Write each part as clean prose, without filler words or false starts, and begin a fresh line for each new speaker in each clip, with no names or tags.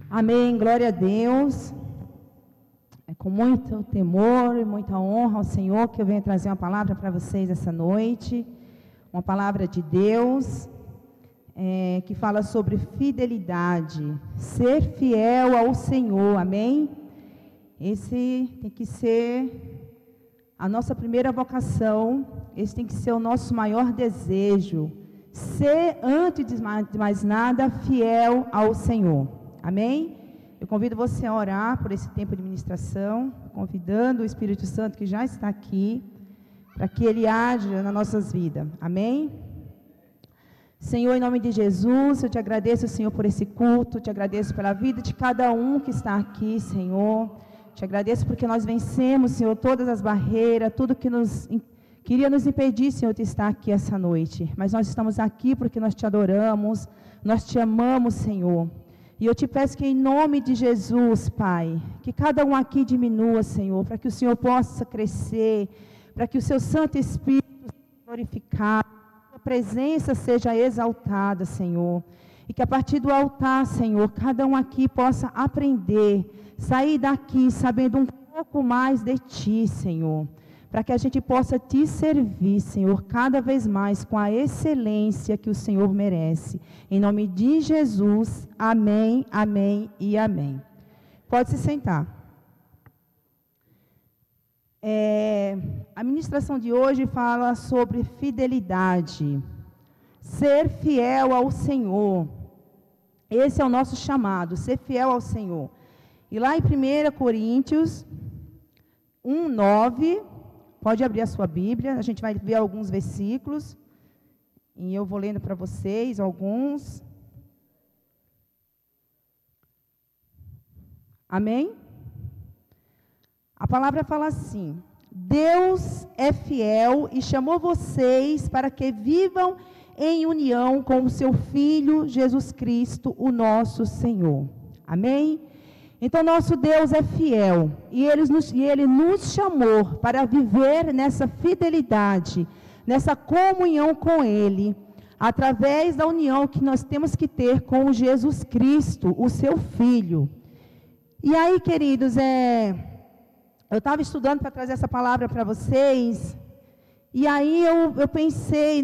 Amém, glória a Deus. É com muito temor e muita honra ao Senhor que eu venho trazer uma palavra para vocês essa noite. Uma palavra de Deus que fala sobre fidelidade. Ser fiel ao Senhor, amém? Esse tem que ser a nossa primeira vocação. Esse tem que ser o nosso maior desejo. Ser, antes de mais nada, fiel ao Senhor. Amém? Eu convido você a orar por esse tempo de ministração, convidando o Espírito Santo que já está aqui, para que Ele haja nas nossas vidas. Amém? Senhor, em nome de Jesus, eu te agradeço, Senhor, por esse culto, te agradeço pela vida de cada um que está aqui, Senhor. Te agradeço porque nós vencemos, Senhor, todas as barreiras, tudo que queria nos impedir, Senhor, de estar aqui essa noite. Mas nós estamos aqui porque nós te adoramos, nós te amamos, Senhor. E eu te peço que em nome de Jesus, Pai, que cada um aqui diminua, Senhor, para que o Senhor possa crescer, para que o seu Santo Espírito seja glorificado, que a presença seja exaltada, Senhor. E que a partir do altar, Senhor, cada um aqui possa aprender, sair daqui sabendo um pouco mais de Ti, Senhor. Para que a gente possa Te servir, Senhor, cada vez mais com a excelência que o Senhor merece. Em nome de Jesus, amém, amém e amém. Pode se sentar. A ministração de hoje fala sobre fidelidade. Ser fiel ao Senhor. Esse é o nosso chamado, ser fiel ao Senhor. E lá em 1 Coríntios 1:9... Pode abrir a sua Bíblia, a gente vai ver alguns versículos, e eu vou lendo para vocês alguns. Amém? A palavra fala assim: Deus é fiel e chamou vocês para que vivam em união com o seu Filho Jesus Cristo, o nosso Senhor. Amém? Então, nosso Deus é fiel, e Ele nos chamou para viver nessa fidelidade, nessa comunhão com Ele, através da união que nós temos que ter com Jesus Cristo, o seu Filho. E aí, queridos, eu estava estudando para trazer essa palavra para vocês, e aí eu pensei,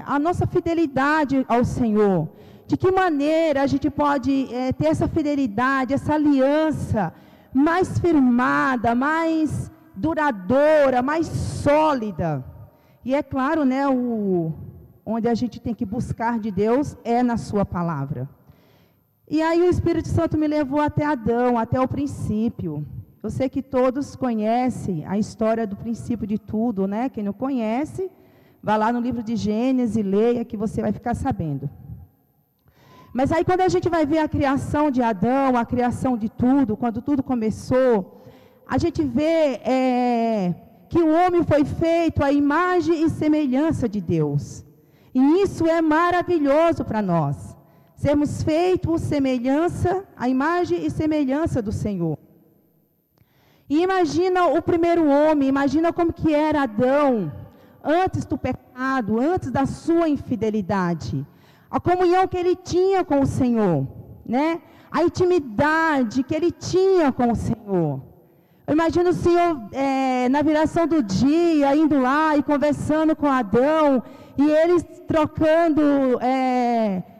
a nossa fidelidade ao Senhor. De que maneira a gente pode ter essa fidelidade, essa aliança mais firmada, mais duradoura, mais sólida. E é claro, onde a gente tem que buscar de Deus é na sua palavra. E aí o Espírito Santo me levou até Adão, até o princípio. Eu sei que todos conhecem a história do princípio de tudo, né? Quem não conhece, vá lá no livro de Gênesis e leia que você vai ficar sabendo. Mas aí quando a gente vai ver a criação de Adão, a criação de tudo, quando tudo começou, a gente vê que o homem foi feito à imagem e semelhança de Deus. E isso é maravilhoso para nós. Sermos feitos à imagem e semelhança do Senhor. E imagina o primeiro homem, imagina como que era Adão, antes do pecado, antes da sua infidelidade. A comunhão que ele tinha com o Senhor, a intimidade que ele tinha com o Senhor. Eu imagino o Senhor na viração do dia, indo lá e conversando com Adão, e eles trocando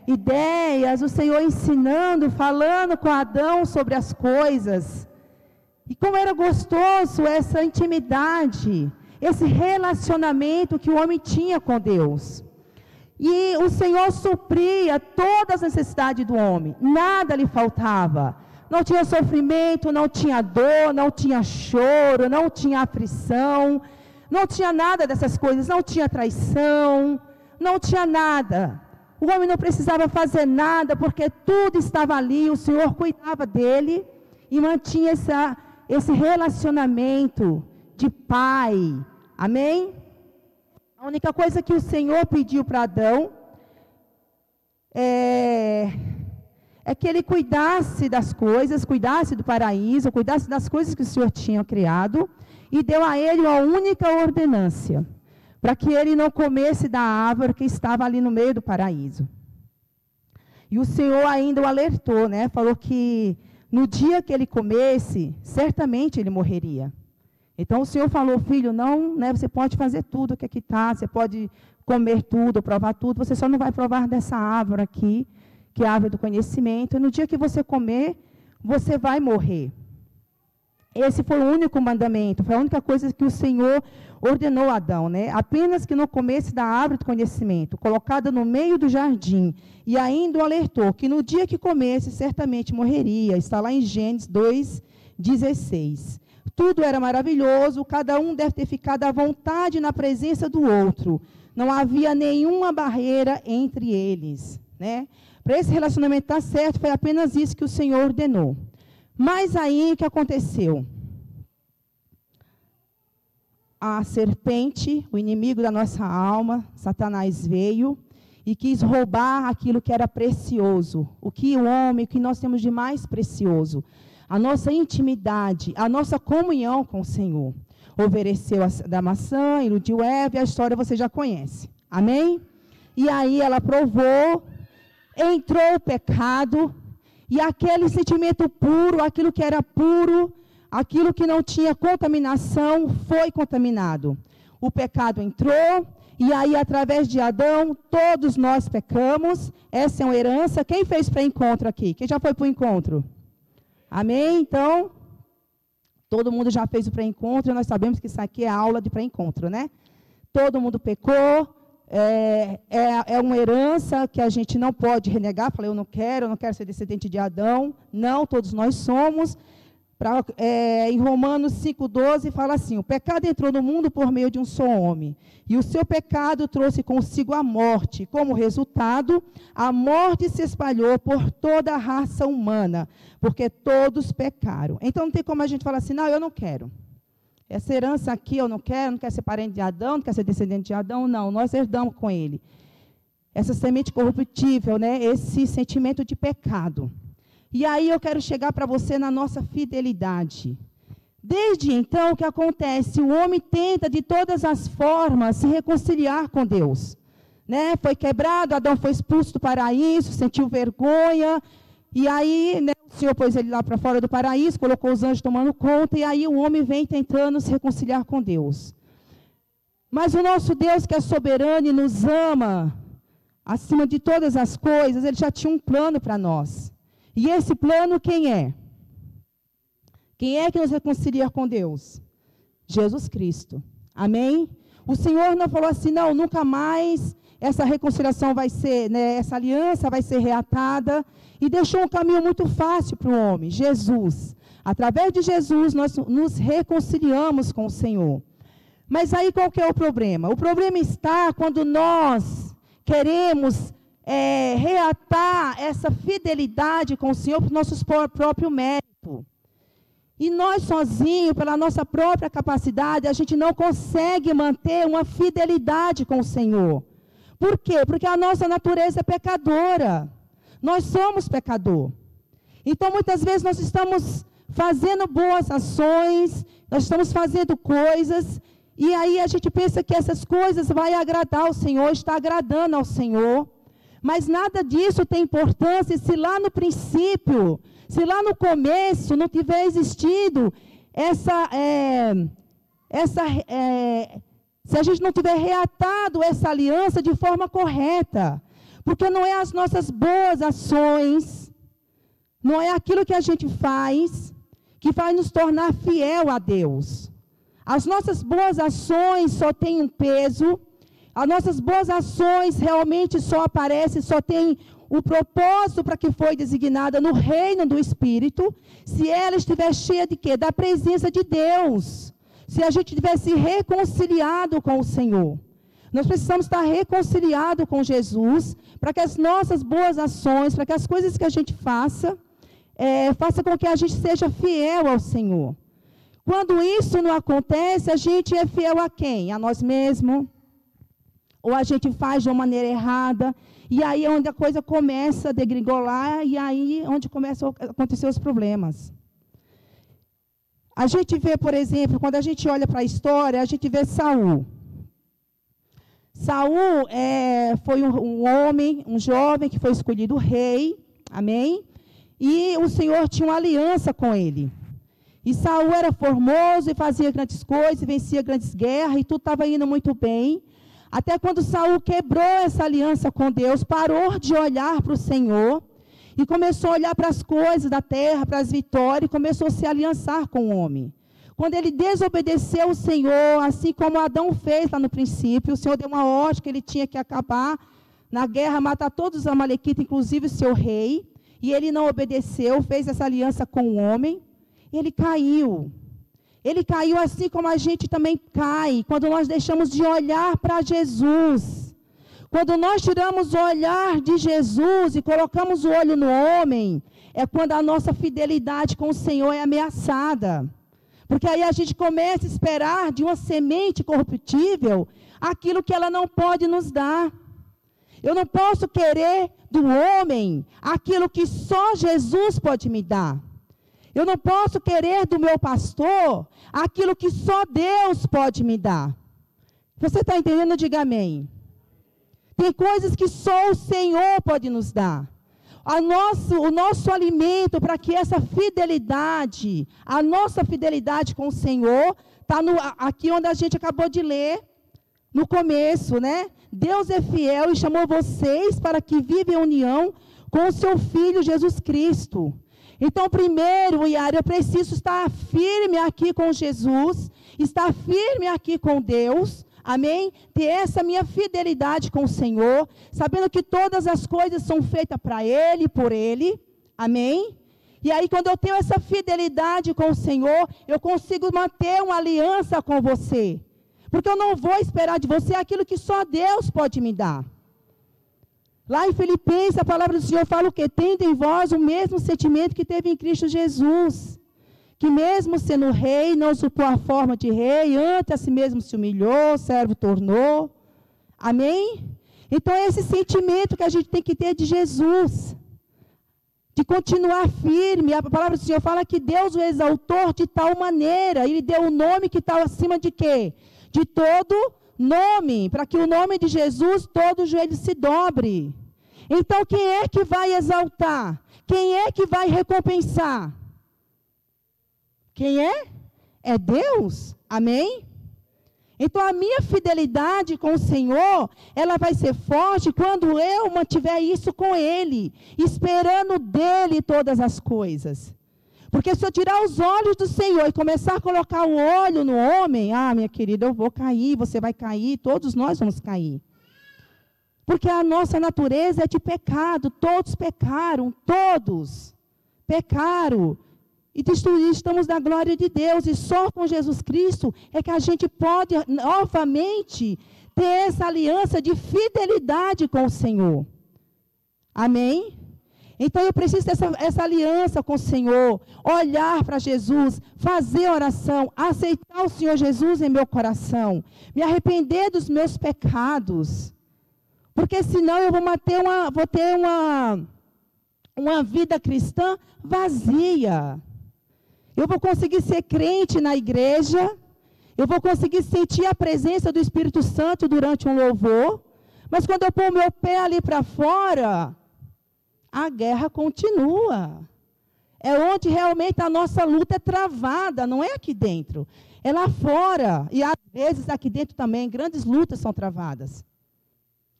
ideias, o Senhor ensinando, falando com Adão sobre as coisas. E como era gostoso essa intimidade, esse relacionamento que o homem tinha com Deus. E o Senhor supria todas as necessidades do homem, nada lhe faltava. Não tinha sofrimento, não tinha dor, não tinha choro, não tinha aflição, não tinha nada dessas coisas, não tinha traição, não tinha nada. O homem não precisava fazer nada, porque tudo estava ali, o Senhor cuidava dele e mantinha esse relacionamento de pai. Amém? A única coisa que o Senhor pediu para Adão é que ele cuidasse das coisas, cuidasse do paraíso, cuidasse das coisas que o Senhor tinha criado, e deu a ele uma única ordenância, para que ele não comesse da árvore que estava ali no meio do paraíso. E o Senhor ainda o alertou, né? Falou que no dia que ele comesse, certamente ele morreria. Então o Senhor falou, filho, não, né? Você pode fazer tudo o que aqui está, você pode comer tudo, provar tudo, você só não vai provar dessa árvore aqui, que é a árvore do conhecimento. E no dia que você comer, você vai morrer. Esse foi o único mandamento, foi a única coisa que o Senhor ordenou a Adão, né? Apenas que não comesse da árvore do conhecimento, colocada no meio do jardim, e ainda o alertou que no dia que comesse, certamente morreria. Está lá em Gênesis 2:16. Tudo era maravilhoso, cada um deve ter ficado à vontade na presença do outro. Não havia nenhuma barreira entre eles, né? Para esse relacionamento estar certo, foi apenas isso que o Senhor ordenou. Mas aí, o que aconteceu? A serpente, o inimigo da nossa alma, Satanás veio e quis roubar aquilo que era precioso. O que o homem, o que nós temos de mais precioso. A nossa intimidade, a nossa comunhão com o Senhor. Ofereceu da maçã, iludiu Eva, e a história você já conhece. Amém? E aí ela provou, entrou o pecado, e aquele sentimento puro, aquilo que era puro, aquilo que não tinha contaminação, foi contaminado. O pecado entrou, e aí através de Adão, todos nós pecamos. Essa é uma herança. Quem fez pré-encontro aqui? Quem já foi para o encontro? Amém? Então, todo mundo já fez o pré-encontro, nós sabemos que isso aqui é aula de pré-encontro, né? Todo mundo pecou, é uma herança que a gente não pode renegar. Falei, eu não quero ser descendente de Adão. Não, todos nós somos. Em Romanos 5:12 fala assim, o pecado entrou no mundo por meio de um só homem, e o seu pecado trouxe consigo a morte. Como resultado, a morte se espalhou por toda a raça humana, porque todos pecaram. Então não tem como a gente falar assim, não, eu não quero. Essa herança aqui eu não quero ser parente de Adão, não quero ser descendente de Adão, não, nós herdamos com ele. Essa semente corruptível, né? Esse sentimento de pecado. E aí eu quero chegar para você na nossa fidelidade. Desde então, o que acontece? O homem tenta de todas as formas se reconciliar com Deus. Né? Foi quebrado, Adão foi expulso do paraíso, sentiu vergonha. E aí, né, o Senhor pôs ele lá para fora do paraíso, colocou os anjos tomando conta. E aí o homem vem tentando se reconciliar com Deus. Mas o nosso Deus, que é soberano e nos ama, acima de todas as coisas, ele já tinha um plano para nós. E esse plano, quem é? Quem é que nos reconcilia com Deus? Jesus Cristo. Amém? O Senhor não falou assim, não, nunca mais essa reconciliação vai ser, né, essa aliança vai ser reatada. E deixou um caminho muito fácil para o homem, Jesus. Através de Jesus, nós nos reconciliamos com o Senhor. Mas aí qual que é o problema? O problema está quando nós queremos reatar essa fidelidade com o Senhor por nosso próprio mérito. E nós sozinhos, pela nossa própria capacidade, a gente não consegue manter uma fidelidade com o Senhor. Por quê? Porque a nossa natureza é pecadora. Nós somos pecador. Então, muitas vezes, nós estamos fazendo boas ações, nós estamos fazendo coisas, e aí a gente pensa que essas coisas vão agradar ao Senhor, está agradando ao Senhor. Mas nada disso tem importância se lá no princípio, se lá no começo não tiver existido se a gente não tiver reatado essa aliança de forma correta. Porque não é as nossas boas ações, não é aquilo que a gente faz, que vai nos tornar fiel a Deus. As nossas boas ações só têm um peso. As nossas boas ações realmente só aparecem, só tem o propósito para que foi designada no reino do Espírito, se ela estiver cheia de quê? Da presença de Deus. Se a gente tivesse reconciliado com o Senhor. Nós precisamos estar reconciliados com Jesus, para que as nossas boas ações, para que as coisas que a gente faça com que a gente seja fiel ao Senhor. Quando isso não acontece, a gente é fiel a quem? A nós mesmos. Ou a gente faz de uma maneira errada, e aí é onde a coisa começa a degringolar, e aí é onde começam a acontecer os problemas. A gente vê, por exemplo, quando a gente olha para a história, a gente vê Saul. Saul foi um homem, um jovem que foi escolhido rei, amém? E o Senhor tinha uma aliança com ele. E Saul era formoso e fazia grandes coisas, vencia grandes guerras, e tudo estava indo muito bem. Até quando Saul quebrou essa aliança com Deus, parou de olhar para o Senhor, e começou a olhar para as coisas da terra, para as vitórias, e começou a se aliançar com o homem. Quando ele desobedeceu o Senhor, assim como Adão fez lá no princípio, o Senhor deu uma ordem que ele tinha que acabar na guerra, matar todos os amalequitas, inclusive o seu rei, e ele não obedeceu, fez essa aliança com o homem, ele caiu. Ele caiu assim como a gente também cai, quando nós deixamos de olhar para Jesus. Quando nós tiramos o olhar de Jesus e colocamos o olho no homem, é quando a nossa fidelidade com o Senhor é ameaçada. Porque aí a gente começa a esperar de uma semente corruptível aquilo que ela não pode nos dar. Eu não posso querer do homem aquilo que só Jesus pode me dar. Eu não posso querer do meu pastor aquilo que só Deus pode me dar. Você está entendendo? Diga amém. Tem coisas que só o Senhor pode nos dar. O nosso alimento para que essa fidelidade, a nossa fidelidade com o Senhor, está aqui onde a gente acabou de ler, no começo, né? Deus é fiel e chamou vocês para que vivam em união com o seu Filho Jesus Cristo. Então, primeiro, Yara, eu preciso estar firme aqui com Jesus, estar firme aqui com Deus, amém? Ter essa minha fidelidade com o Senhor, sabendo que todas as coisas são feitas para Ele e por Ele, amém? E aí, quando eu tenho essa fidelidade com o Senhor, eu consigo manter uma aliança com você, porque eu não vou esperar de você aquilo que só Deus pode me dar. Lá em Filipenses, a palavra do Senhor fala o quê? Tendo em vós o mesmo sentimento que teve em Cristo Jesus, que mesmo sendo rei, não usurpou a forma de rei, antes a si mesmo se humilhou, servo tornou. Amém? Então é esse sentimento que a gente tem que ter de Jesus, de continuar firme. A palavra do Senhor fala que Deus o exaltou de tal maneira, Ele deu um nome que está acima de quê? De todo nome, para que o nome de Jesus, todo joelho se dobre. Então, quem é que vai exaltar? Quem é que vai recompensar? Quem é? É Deus. Amém? Então, a minha fidelidade com o Senhor, ela vai ser forte quando eu mantiver isso com Ele, esperando dEle todas as coisas. Porque se eu tirar os olhos do Senhor e começar a colocar o olho no homem, minha querida, eu vou cair, você vai cair, todos nós vamos cair. Porque a nossa natureza é de pecado, todos pecaram, todos pecaram. E estamos na glória de Deus, e só com Jesus Cristo é que a gente pode novamente ter essa aliança de fidelidade com o Senhor. Amém? Então eu preciso dessa aliança com o Senhor, olhar para Jesus, fazer oração, aceitar o Senhor Jesus em meu coração, me arrepender dos meus pecados, porque senão eu vou ter uma vida cristã vazia. Eu vou conseguir ser crente na igreja, eu vou conseguir sentir a presença do Espírito Santo durante um louvor, mas quando eu pôr o meu pé ali para fora, a guerra continua. É onde realmente a nossa luta é travada, não é aqui dentro, é lá fora. E às vezes aqui dentro também, grandes lutas são travadas.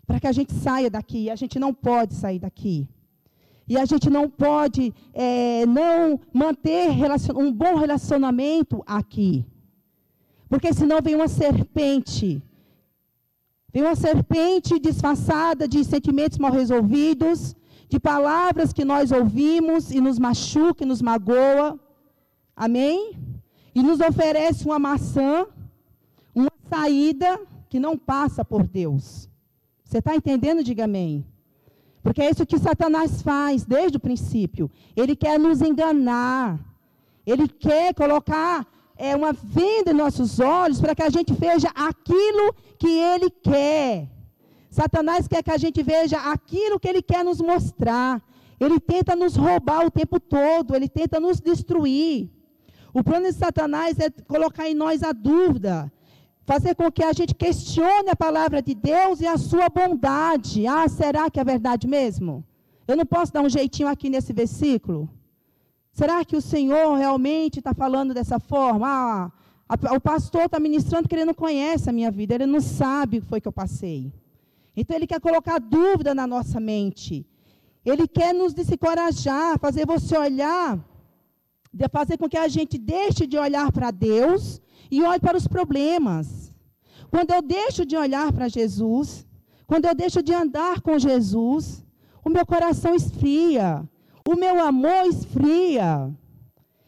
Para que a gente saia daqui, a gente não pode sair daqui. E a gente não pode não manter um bom relacionamento aqui. Porque senão vem uma serpente. Vem uma serpente disfarçada de sentimentos mal resolvidos, de palavras que nós ouvimos e nos machuca, e nos magoa. Amém? E nos oferece uma maçã, uma saída que não passa por Deus. Você está entendendo? Diga amém. Porque é isso que Satanás faz desde o princípio. Ele quer nos enganar. Ele quer colocar uma venda em nossos olhos para que a gente veja aquilo que ele quer. Satanás quer que a gente veja aquilo que ele quer nos mostrar. Ele tenta nos roubar o tempo todo. Ele tenta nos destruir. O plano de Satanás é colocar em nós a dúvida. fazer com que a gente questione a palavra de Deus e a sua bondade. Ah, será que é verdade mesmo? Eu não posso dar um jeitinho aqui nesse versículo? Será que o Senhor realmente está falando dessa forma? O pastor está ministrando porque ele não conhece a minha vida, ele não sabe o que foi que eu passei. Então, ele quer colocar dúvida na nossa mente. Ele quer nos desencorajar, fazer você olhar, fazer com que a gente deixe de olhar para Deus e olhe para os problemas. Quando eu deixo de olhar para Jesus, quando eu deixo de andar com Jesus, o meu coração esfria, o meu amor esfria.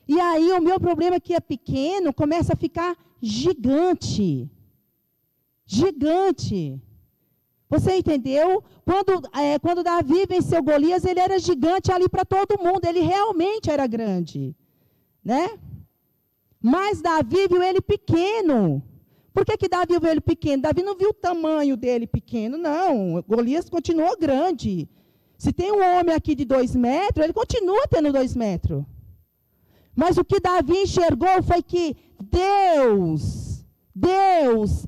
E aí o meu problema que é pequeno começa a ficar gigante. Gigante. Você entendeu? Quando Davi venceu Golias, ele era gigante ali para todo mundo. Ele realmente era grande. Né? Mas Davi viu ele pequeno. Por que Davi viu ele pequeno? Davi não viu o tamanho dele pequeno, não. Golias continuou grande. Se tem um homem aqui de 2 metros, ele continua tendo 2 metros. Mas o que Davi enxergou foi que Deus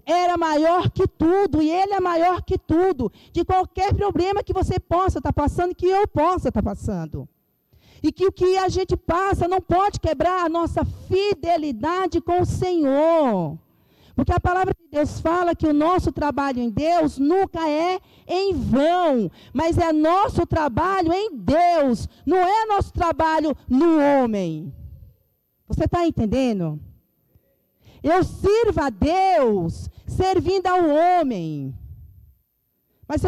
era maior que tudo, e Ele é maior que tudo, de qualquer problema que você possa estar passando, que eu possa estar passando. E que o que a gente passa não pode quebrar a nossa fidelidade com o Senhor. Porque a palavra de Deus fala que o nosso trabalho em Deus nunca é em vão, mas é nosso trabalho em Deus, não é nosso trabalho no homem. Você está entendendo? Eu sirvo a Deus servindo ao homem. Mas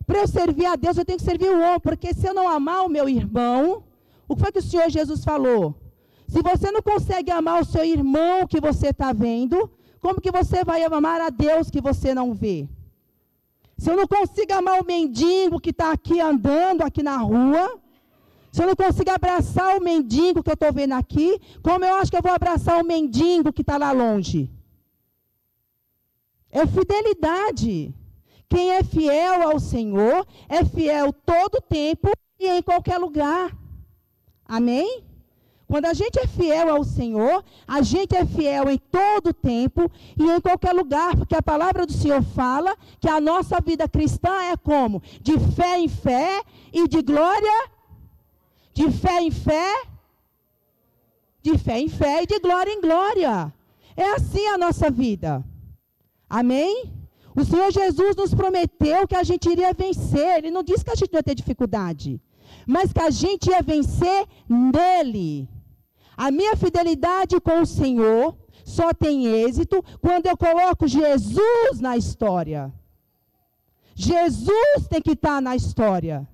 para eu servir a Deus, eu tenho que servir o homem. Porque se eu não amar o meu irmão, o que foi que o Senhor Jesus falou? Se você não consegue amar o seu irmão que você está vendo, como que você vai amar a Deus que você não vê? Se eu não consigo amar o mendigo que está aqui andando, aqui na rua, se eu não consigo abraçar o mendigo que eu estou vendo aqui, como eu acho que eu vou abraçar o mendigo que está lá longe? É fidelidade. Quem é fiel ao Senhor, é fiel todo o tempo e em qualquer lugar. Amém? Quando a gente é fiel ao Senhor, a gente é fiel em todo o tempo e em qualquer lugar, porque a palavra do Senhor fala que a nossa vida cristã é como? De fé em fé e de glória. De fé em fé, de fé em fé e de glória em glória. É assim a nossa vida. Amém? O Senhor Jesus nos prometeu que a gente iria vencer. Ele não disse que a gente não ia ter dificuldade, mas que a gente ia vencer nele. A minha fidelidade com o Senhor só tem êxito quando eu coloco Jesus na história. Jesus tem que estar na história.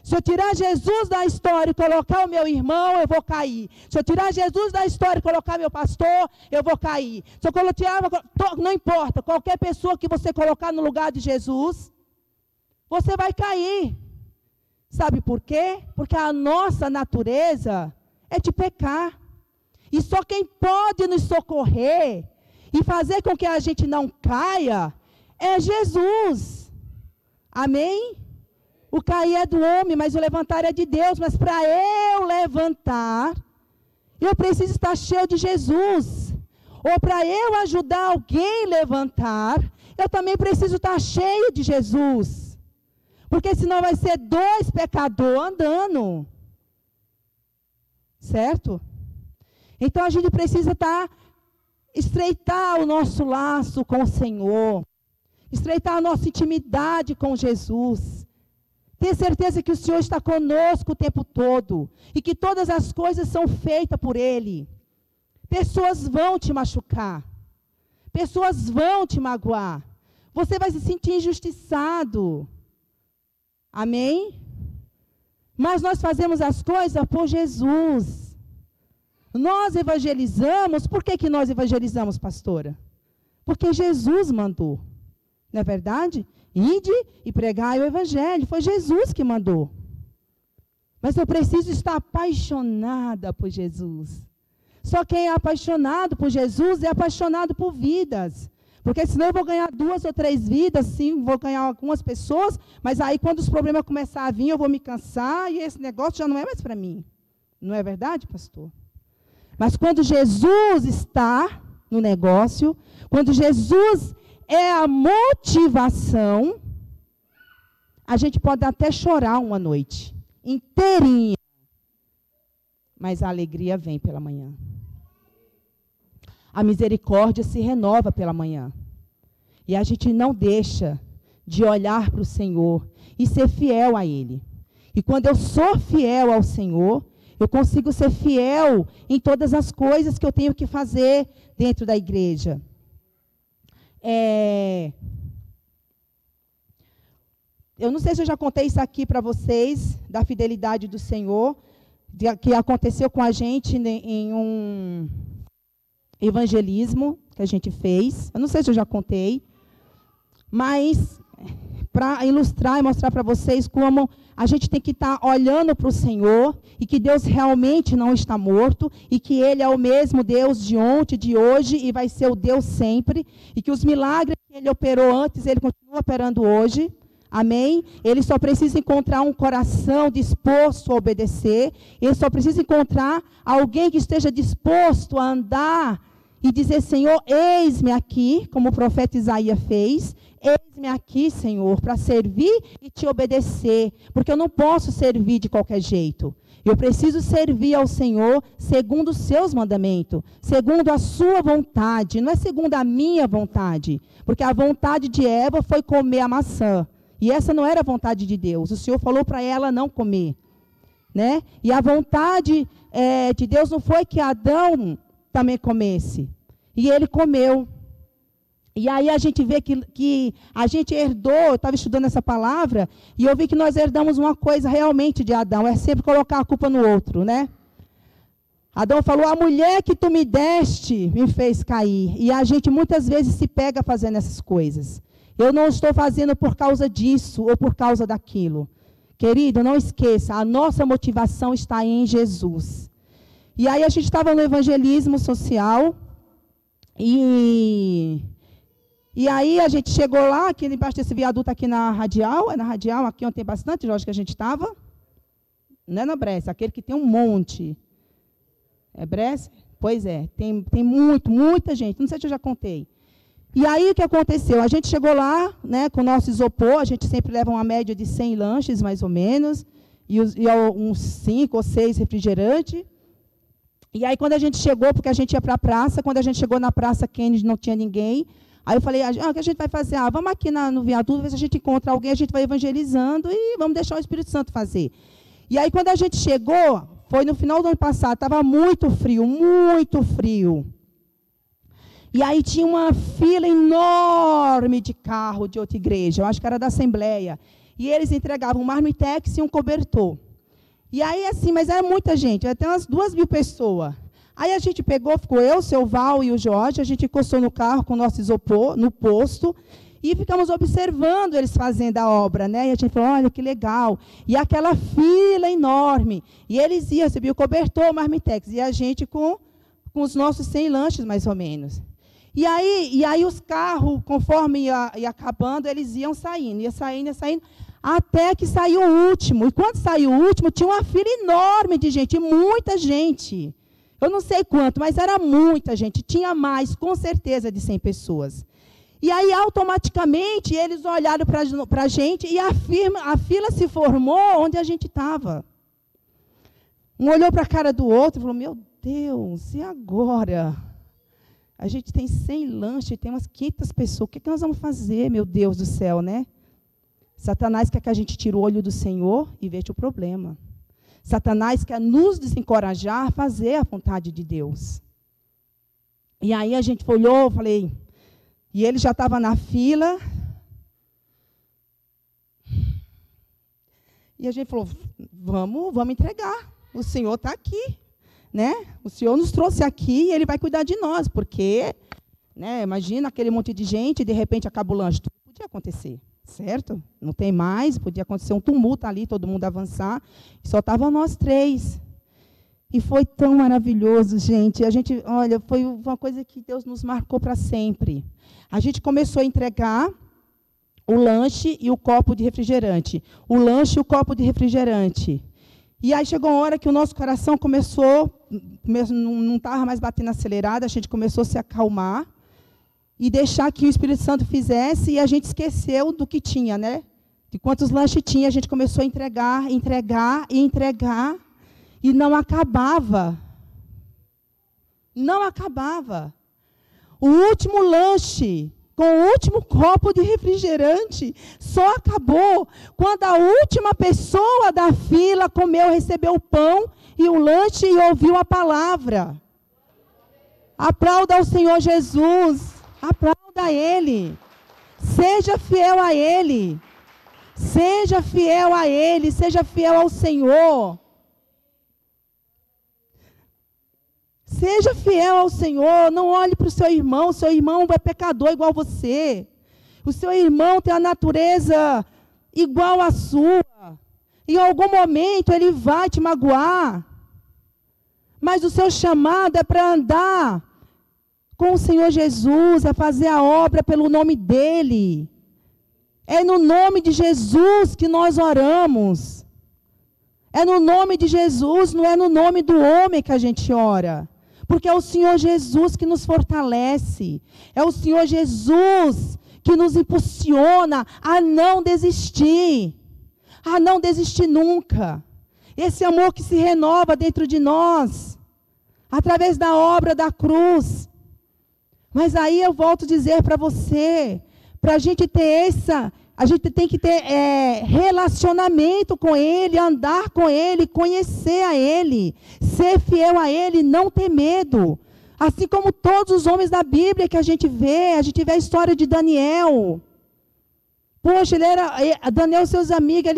Se eu tirar Jesus da história e colocar o meu irmão, eu vou cair. Se eu tirar Jesus da história e colocar meu pastor, eu vou cair. Se eu tirar, não importa, qualquer pessoa que você colocar no lugar de Jesus, você vai cair. Sabe por quê? Porque a nossa natureza é de pecar. E só quem pode nos socorrer e fazer com que a gente não caia é Jesus. Amém? O cair é do homem, mas o levantar é de Deus. Mas para eu levantar, eu preciso estar cheio de Jesus. Ou para eu ajudar alguém a levantar, eu também preciso estar cheio de Jesus. Porque senão vai ser 2 pecadores andando. Certo? Então a gente precisa estreitar o nosso laço com o Senhor. Estreitar a nossa intimidade com Jesus. Ter certeza que o Senhor está conosco o tempo todo. E que todas as coisas são feitas por Ele. Pessoas vão te machucar. Pessoas vão te magoar. Você vai se sentir injustiçado. Amém? Mas nós fazemos as coisas por Jesus. Nós evangelizamos. Por que nós evangelizamos, pastora? Porque Jesus mandou. Não é verdade? Ide e pregai o evangelho. Foi Jesus que mandou. Mas eu preciso estar apaixonada por Jesus. Só quem é apaixonado por Jesus é apaixonado por vidas. Porque senão eu vou ganhar 2 ou 3 vidas, sim, vou ganhar algumas pessoas, mas aí quando os problemas começarem a vir, eu vou me cansar e esse negócio já não é mais para mim. Não é verdade, pastor? Mas quando Jesus está, no negócio, quando Jesus é a motivação, a gente pode até chorar uma noite inteirinha, mas a alegria vem pela manhã. A misericórdia se renova pela manhã. E a gente não deixa de olhar para o Senhor e ser fiel a Ele. E quando eu sou fiel ao Senhor, eu consigo ser fiel em todas as coisas que eu tenho que fazer dentro da igreja. Eu não sei se eu já contei isso aqui para vocês, da fidelidade do Senhor, que aconteceu com a gente em um evangelismo que a gente fez. Eu não sei se eu já contei, mas para ilustrar e mostrar para vocês como a gente tem que estar olhando para o Senhor e que Deus realmente não está morto e que Ele é o mesmo Deus de ontem, de hoje e vai ser o Deus sempre e que os milagres que Ele operou antes, Ele continua operando hoje. Amém? Ele só precisa encontrar um coração disposto a obedecer. Ele só precisa encontrar alguém que esteja disposto a andar e dizer, Senhor, eis-me aqui, como o profeta Isaías fez. Eis-me aqui, Senhor, para servir e te obedecer. Porque eu não posso servir de qualquer jeito. Eu preciso servir ao Senhor segundo os seus mandamentos, segundo a sua vontade, não é segundo a minha vontade. Porque a vontade de Eva foi comer a maçã. E essa não era a vontade de Deus. O Senhor falou para ela não comer. Né? E a vontade de Deus não foi que Adão também comesse. E ele comeu. E aí a gente vê que a gente herdou, eu estava estudando essa palavra, e eu vi que nós herdamos uma coisa realmente de Adão, é sempre colocar a culpa no outro, né? Adão falou, a mulher que tu me deste me fez cair. E a gente muitas vezes se pega fazendo essas coisas. Eu não estou fazendo por causa disso ou por causa daquilo. Querido, não esqueça, a nossa motivação está em Jesus. E aí a gente estava no evangelismo social, e aí a gente chegou lá, aqui embaixo desse viaduto aqui na Radial, aqui onde tem bastante loja que a gente estava. Não é na Brescia, aquele que tem um monte. É Brescia? Pois é, tem muita gente, não sei se eu já contei. E aí, o que aconteceu? A gente chegou lá, né, com o nosso isopor, a gente sempre leva uma média de 100 lanches, mais ou menos, e uns 5 ou 6 refrigerantes. E aí, quando a gente chegou, porque a gente ia para a praça, quando a gente chegou na Praça Kennedy, não tinha ninguém. Aí eu falei, o que a gente vai fazer? Vamos aqui no viaduto, ver se a gente encontra alguém, a gente vai evangelizando e vamos deixar o Espírito Santo fazer. E aí, quando a gente chegou, foi no final do ano passado, estava muito frio, muito frio. E aí tinha uma fila enorme de carro de outra igreja, eu acho que era da Assembleia. E eles entregavam um marmitex e um cobertor. E aí assim, mas era muita gente, até umas 2.000 pessoas. Aí a gente pegou, ficou eu, o seu Val e o Jorge, a gente encostou no carro com o nosso isopor, no posto, e ficamos observando eles fazendo a obra, né? E a gente falou, olha que legal. E aquela fila enorme. E eles iam, recebiam o cobertor, o marmitex, e a gente com os nossos 100 lanches, mais ou menos. E aí os carros, conforme ia acabando, eles iam saindo, até que saiu o último. E quando saiu o último, tinha uma fila enorme de gente, muita gente. Eu não sei quanto, mas era muita gente. Tinha mais, com certeza, de 100 pessoas. E aí, automaticamente, eles olharam para a gente e a fila se formou onde a gente estava. Um olhou para a cara do outro e falou, meu Deus, e agora? A gente tem 100 lanches, tem umas 500 pessoas. O que nós vamos fazer, meu Deus do céu, né? Satanás quer que a gente tire o olho do Senhor e veja o problema. Satanás quer nos desencorajar a fazer a vontade de Deus. E aí a gente olhou, falei, e ele já estava na fila. E a gente falou, vamos entregar. O Senhor está aqui. Né? O Senhor nos trouxe aqui e Ele vai cuidar de nós, porque, né, imagina aquele monte de gente e de repente acaba o lanche. Tudo podia acontecer, certo? Não tem mais, podia acontecer um tumulto ali, todo mundo avançar, e só estavam nós 3. E foi tão maravilhoso, gente. Olha, foi uma coisa que Deus nos marcou para sempre. A gente começou a entregar o lanche e o copo de refrigerante. O lanche e o copo de refrigerante. E aí chegou uma hora que o nosso coração começou, não estava mais batendo acelerado, a gente começou a se acalmar e deixar que o Espírito Santo fizesse, e a gente esqueceu do que tinha, né? De quantos lanches tinha, a gente começou a entregar, e não acabava. Não acabava. O último lanche, com o último copo de refrigerante, só acabou quando a última pessoa da fila comeu, recebeu o pão e o lanche e ouviu a palavra. Aplauda ao Senhor Jesus. Aplauda a Ele. Seja fiel a Ele. Seja fiel a Ele. Seja fiel ao Senhor. Seja fiel ao Senhor. Não olhe para o seu irmão. O seu irmão é pecador igual você. O seu irmão tem a natureza igual à sua. Em algum momento ele vai te magoar. Mas o seu chamado é para andar com o Senhor Jesus, é fazer a obra pelo nome dEle. É no nome de Jesus que nós oramos. É no nome de Jesus, não é no nome do homem que a gente ora. Porque é o Senhor Jesus que nos fortalece. É o Senhor Jesus que nos impulsiona a não desistir. A não desistir nunca. Esse amor que se renova dentro de nós. Através da obra da cruz. Mas aí eu volto a dizer para você, para a gente ter a gente tem que ter relacionamento com Ele, andar com Ele, conhecer a Ele, ser fiel a Ele, não ter medo. Assim como todos os homens da Bíblia que a gente vê a história de Daniel. Poxa, Daniel e seus amigos,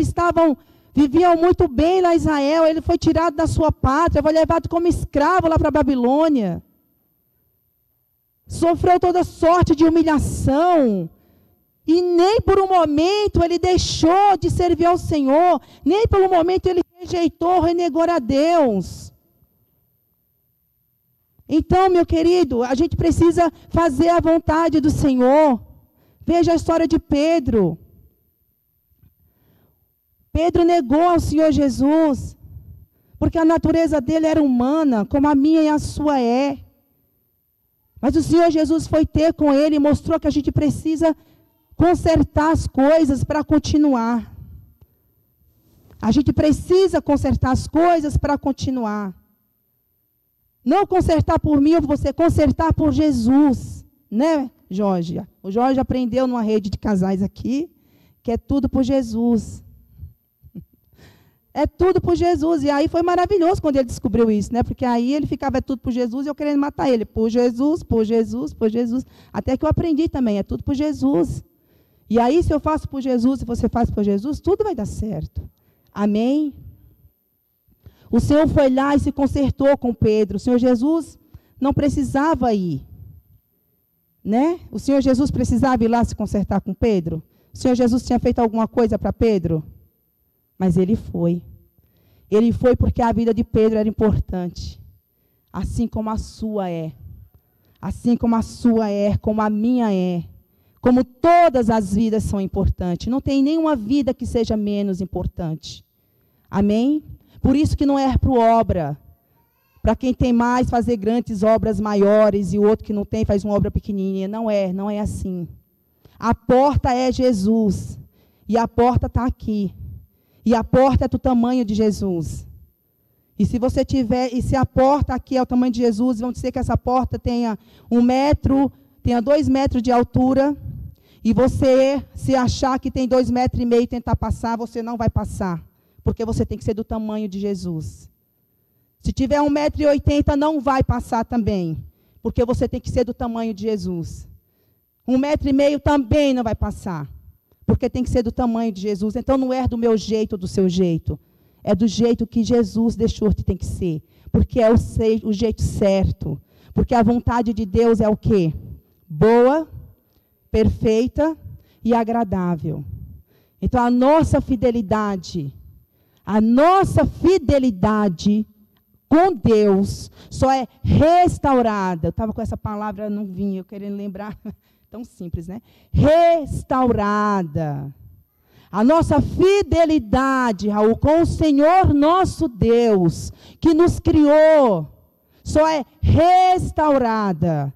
viviam muito bem lá em Israel, ele foi tirado da sua pátria, foi levado como escravo lá para a Babilônia. Sofreu toda sorte de humilhação. E nem por um momento ele deixou de servir ao Senhor. Nem por um momento ele rejeitou, renegou a Deus. Então, meu querido, a gente precisa fazer a vontade do Senhor. Veja a história de Pedro. Pedro negou ao Senhor Jesus. Porque a natureza dele era humana, como a minha e a sua é. Mas o Senhor Jesus foi ter com ele e mostrou que a gente precisa consertar as coisas para continuar. A gente precisa consertar as coisas para continuar. Não consertar por mim ou por você, consertar por Jesus. Né, Jorge? O Jorge aprendeu numa rede de casais aqui, que é tudo por Jesus. É tudo por Jesus. E aí foi maravilhoso quando ele descobriu isso, né? Porque aí ele ficava, é tudo por Jesus, e eu querendo matar ele. Por Jesus, por Jesus, por Jesus. Até que eu aprendi também, é tudo por Jesus. E aí, se eu faço por Jesus e você faz por Jesus, tudo vai dar certo. Amém? O Senhor foi lá e se consertou com Pedro. O Senhor Jesus não precisava ir. Né? O Senhor Jesus precisava ir lá se consertar com Pedro? O Senhor Jesus tinha feito alguma coisa para Pedro? Mas ele foi. Ele foi porque a vida de Pedro era importante. Assim como a sua é. Assim como a sua é, como a minha é. Como todas as vidas são importantes. Não tem nenhuma vida que seja menos importante. Amém? Por isso que não é por obra. Para quem tem mais, fazer grandes obras maiores, e o outro que não tem, faz uma obra pequenininha. Não é assim. A porta é Jesus. E a porta está aqui. E a porta é do tamanho de Jesus. E se você tiver, e se a porta aqui é o tamanho de Jesus, vamos dizer que essa porta tenha 1 metro, tenha 2 metros de altura, e você se achar que tem 2,5 metros e tentar passar, você não vai passar. Porque você tem que ser do tamanho de Jesus. Se tiver 1,80 m, não vai passar também. Porque você tem que ser do tamanho de Jesus. 1,5 metros também não vai passar. Porque tem que ser do tamanho de Jesus. Então não é do meu jeito ou do seu jeito. É do jeito que Jesus deixou que tem que ser. Porque é o jeito certo. Porque a vontade de Deus é o quê? Boa, perfeita e agradável. Então a nossa fidelidade com Deus só é restaurada. Eu estava com essa palavra, não vinha, eu querendo lembrar. Tão simples, né? Restaurada. A nossa fidelidade, Raul, com o Senhor nosso Deus, que nos criou, só é restaurada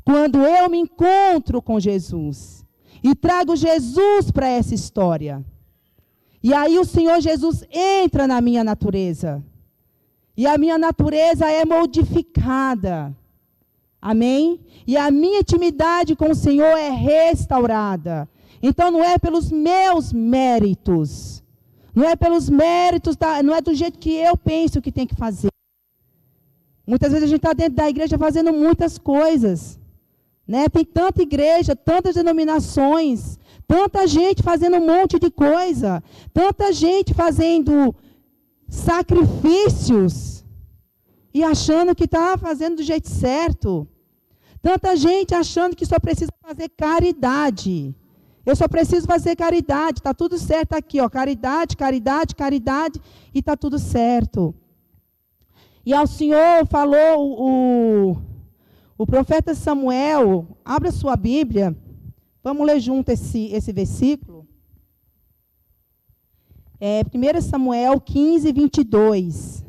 quando eu me encontro com Jesus e trago Jesus para essa história. E aí o Senhor Jesus entra na minha natureza. E a minha natureza é modificada. Amém? E a minha intimidade com o Senhor é restaurada. Então não é pelos meus méritos. Não é pelos méritos, não é do jeito que eu penso que tem que fazer. Muitas vezes a gente está dentro da igreja fazendo muitas coisas. Né? Tem tanta igreja, tantas denominações, tanta gente fazendo um monte de coisa. Tanta gente fazendo sacrifícios e achando que está fazendo do jeito certo. Tanta gente achando que só precisa fazer caridade. Eu só preciso fazer caridade, está tudo certo aqui, ó, caridade, caridade, caridade, e está tudo certo. E ao Senhor falou o profeta Samuel, abra sua Bíblia, vamos ler junto esse versículo. 1 Samuel 15, 22.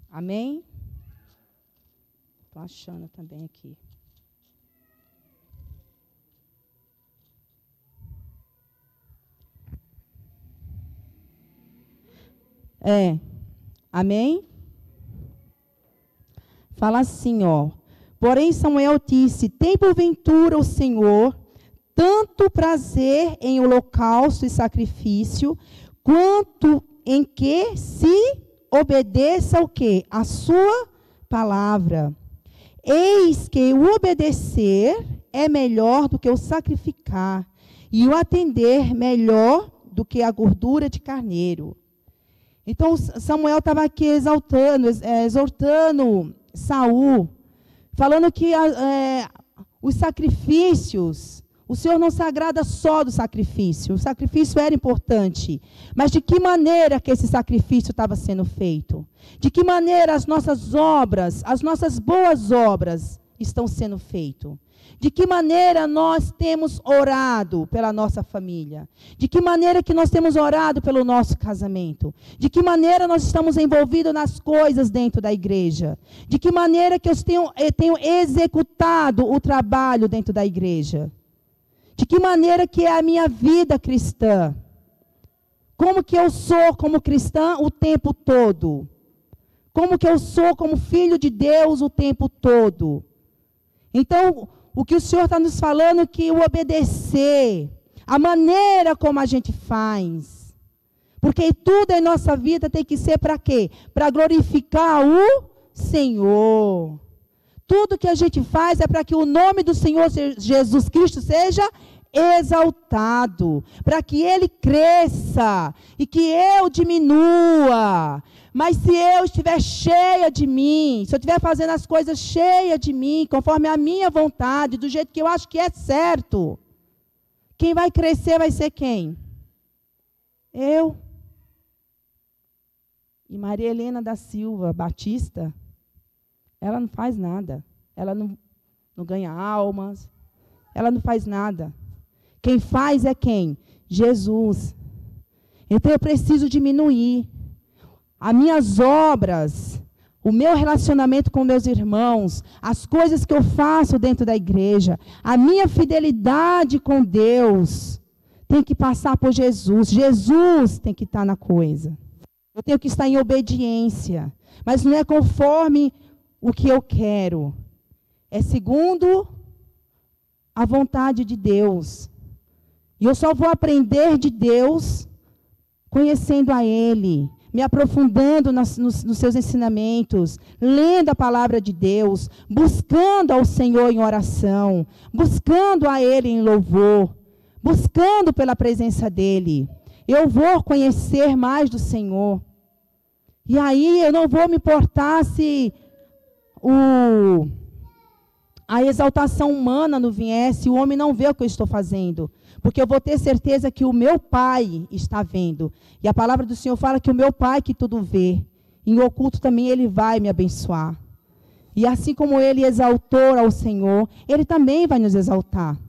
Amém? Estou achando também aqui. Amém? Fala assim, ó. Porém Samuel disse, tem porventura o Senhor tanto prazer em holocausto e sacrifício, quanto em que se obedeça o quê? A sua palavra. Eis que o obedecer é melhor do que o sacrificar, e o atender melhor do que a gordura de carneiro. Então Samuel estava aqui exortando Saul, falando que os sacrifícios, o Senhor não se agrada só do sacrifício. O sacrifício era importante. Mas de que maneira que esse sacrifício estava sendo feito? De que maneira as nossas obras, as nossas boas obras estão sendo feitas? De que maneira nós temos orado pela nossa família? De que maneira que nós temos orado pelo nosso casamento? De que maneira nós estamos envolvidos nas coisas dentro da igreja? De que maneira que eu tenho executado o trabalho dentro da igreja? De que maneira que é a minha vida cristã? Como que eu sou como cristã o tempo todo? Como que eu sou como filho de Deus o tempo todo? Então, o que o Senhor está nos falando é que o obedecer, a maneira como a gente faz. Porque tudo em nossa vida tem que ser para quê? Para glorificar o Senhor. Tudo que a gente faz é para que o nome do Senhor Jesus Cristo seja exaltado, para que Ele cresça e que eu diminua. Mas se eu estiver cheia de mim, se eu estiver fazendo as coisas cheias de mim, conforme a minha vontade, do jeito que eu acho que é certo, quem vai crescer vai ser quem? Eu. E Maria Helena da Silva Batista, ela não faz nada. Ela não ganha almas. Ela não faz nada. Quem faz é quem? Jesus. Então eu preciso diminuir. As minhas obras, o meu relacionamento com meus irmãos, as coisas que eu faço dentro da igreja, a minha fidelidade com Deus, tem que passar por Jesus. Jesus tem que estar na coisa. Eu tenho que estar em obediência. Mas não é conforme o que eu quero. É segundo a vontade de Deus. E eu só vou aprender de Deus conhecendo a Ele, me aprofundando nos seus ensinamentos, lendo a palavra de Deus, buscando ao Senhor em oração, buscando a Ele em louvor, buscando pela presença dEle. Eu vou conhecer mais do Senhor. E aí eu não vou me importar se a exaltação humana não viesse, o homem não vê o que eu estou fazendo. Porque eu vou ter certeza que o meu Pai está vendo. E a palavra do Senhor fala que o meu Pai que tudo vê. Em oculto também Ele vai me abençoar. E assim como Ele exaltou ao Senhor, Ele também vai nos exaltar.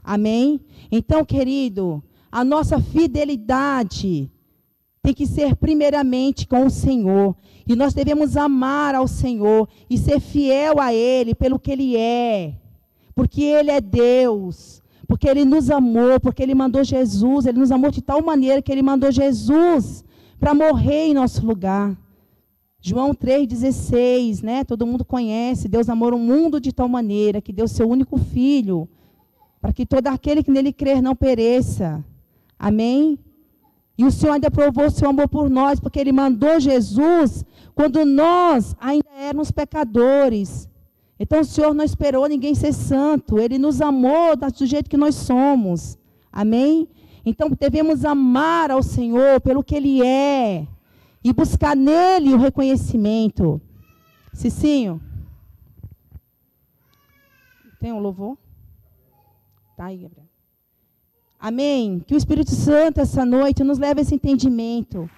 Amém? Então, querido, a nossa fidelidade tem que ser primeiramente com o Senhor. E nós devemos amar ao Senhor e ser fiel a Ele pelo que Ele é. Porque Ele é Deus. Porque Ele nos amou, porque Ele mandou Jesus. Ele nos amou de tal maneira que Ele mandou Jesus para morrer em nosso lugar. João 3,16, né? Todo mundo conhece. Deus amou o mundo de tal maneira que deu seu único Filho, para que todo aquele que nele crer não pereça. Amém? E o Senhor ainda provou o seu amor por nós, porque Ele mandou Jesus quando nós ainda éramos pecadores. Então o Senhor não esperou ninguém ser santo. Ele nos amou do jeito que nós somos. Amém? Então devemos amar ao Senhor pelo que Ele é. E buscar nele o reconhecimento. Cicinho? Tem um louvor? Tá aí, Gabriel. Amém? Que o Espírito Santo essa noite nos leve a esse entendimento.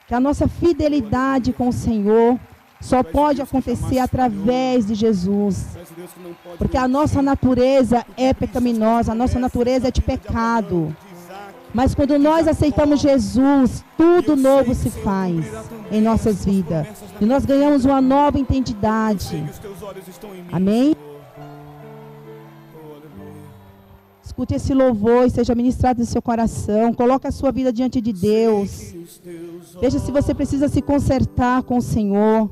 Que a nossa fidelidade com o Senhor só pode acontecer através de Jesus. Porque a nossa natureza é pecaminosa, a nossa natureza é de pecado. Mas quando nós aceitamos Jesus, tudo novo se faz em nossas vidas. E nós ganhamos uma nova identidade. Amém? Escute esse louvor e seja ministrado em seu coração. Coloque a sua vida diante de Deus. Veja se você precisa se consertar com o Senhor.